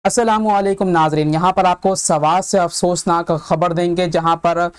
अस्सलामुअलैकुम नाजरीन, यहाँ पर आपको सवात से अफसोसनाक खबर देंगे जहाँ पर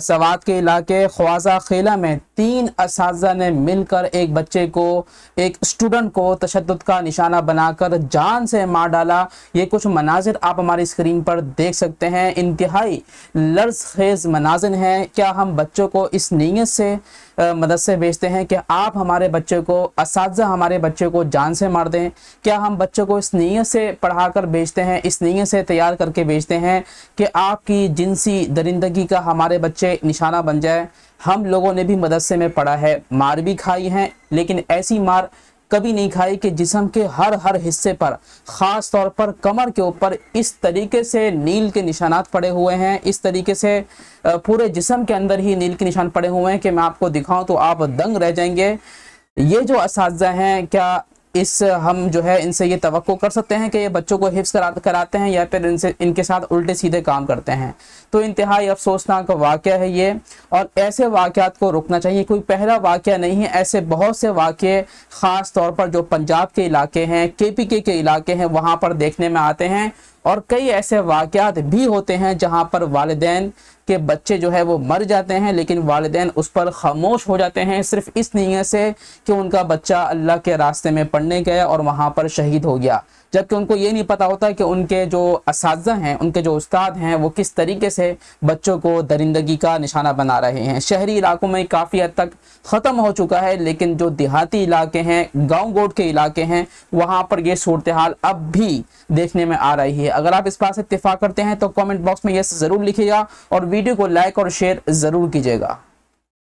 सवात के इलाके ख्वाजा खेला में 3 असातिज़ा ने मिलकर एक बच्चे को, एक स्टूडेंट को तशद्दुद का निशाना बनाकर जान से मार डाला। ये कुछ मनाजिर आप हमारी स्क्रीन पर देख सकते हैं। इंतहाई लर्ज़खेज़ मनाजिर हैं। क्या हम बच्चों को इस नीयत से मदरसे भेजते हैं कि आप हमारे बच्चे को, असातिज़ा हमारे बच्चे को जान से मार दें? क्या हम बच्चों को इस नीयत से पढ़ाकर भेजते हैं, इस नीयत से तैयार करके भेजते हैं कि आपकी जिनसी दरिंदगी का हमारे बच्चे निशाना बन जाए? हम लोगों ने भी मदरसे में पढ़ा है, मार भी खाई है, लेकिन ऐसी मार कभी नहीं खाई कि जिस्म के हर हिस्से पर, ख़ास तौर पर कमर के ऊपर इस तरीके से नील के निशानात पड़े हुए हैं। इस तरीके से पूरे जिस्म के अंदर ही नील के निशान पड़े हुए हैं कि मैं आपको दिखाऊं तो आप दंग रह जाएंगे। ये जो असातिज़ा हैं, क्या इस हम जो है इनसे ये तवक्को कर सकते हैं कि ये बच्चों को हिफ्ज़ कराते हैं या फिर इनके साथ उल्टे सीधे काम करते हैं? तो इंतहाई अफसोसनाक वाक़या है ये, और ऐसे वाक़यात को रुकना चाहिए। कोई पहला वाक़या नहीं है, ऐसे बहुत से वाक़े ख़ास तौर पर जो पंजाब के इलाके हैं, KPK के इलाके हैं, वहाँ पर देखने में आते हैं। और कई ऐसे वाक़यात भी होते हैं जहाँ पर वालिदैन के बच्चे जो है वो मर जाते हैं, लेकिन वालिदैन उस पर खामोश हो जाते हैं, सिर्फ इस नीयत से कि उनका बच्चा अल्लाह के रास्ते में पढ़ने गया और वहाँ पर शहीद हो गया। जबकि उनको ये नहीं पता होता कि उनके जो असातिज़ा हैं, उनके जो उस्ताद हैं, वो किस तरीके से बच्चों को दरिंदगी का निशाना बना रहे हैं। शहरी इलाकों में काफ़ी हद तक ख़त्म हो चुका है, लेकिन जो देहाती इलाके हैं, गाँव गोट के इलाके हैं, वहाँ पर ये सूरत हाल अब भी देखने में आ रही है। अगर आप इस बात से इत्तेफाक करते हैं तो कमेंट बॉक्स में यस ज़रूर लिखिएगा और वीडियो को लाइक और शेयर ज़रूर कीजिएगा।